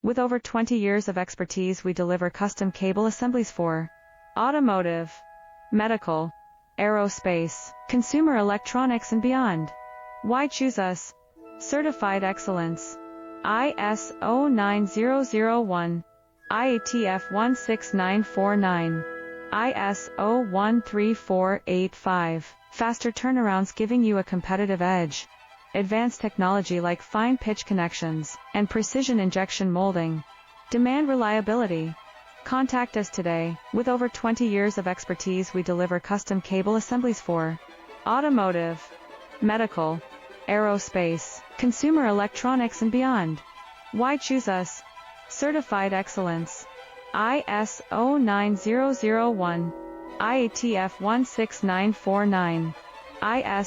With over 20 years of expertise, we deliver custom cable assemblies for automotive, medical, aerospace, consumer electronics, and beyond. Why choose us? Certified excellence. ISO 9001, IATF 16949, ISO 13485. Faster turnarounds, giving you a competitive edge. Advanced technology like fine pitch connections and precision injection molding. Demand reliability. Contact us today. With over 20 years of expertise, we deliver custom cable assemblies for automotive, medical, aerospace, consumer electronics, and beyond. Why choose us? Certified excellence. ISO 9001, IATF 16949, IS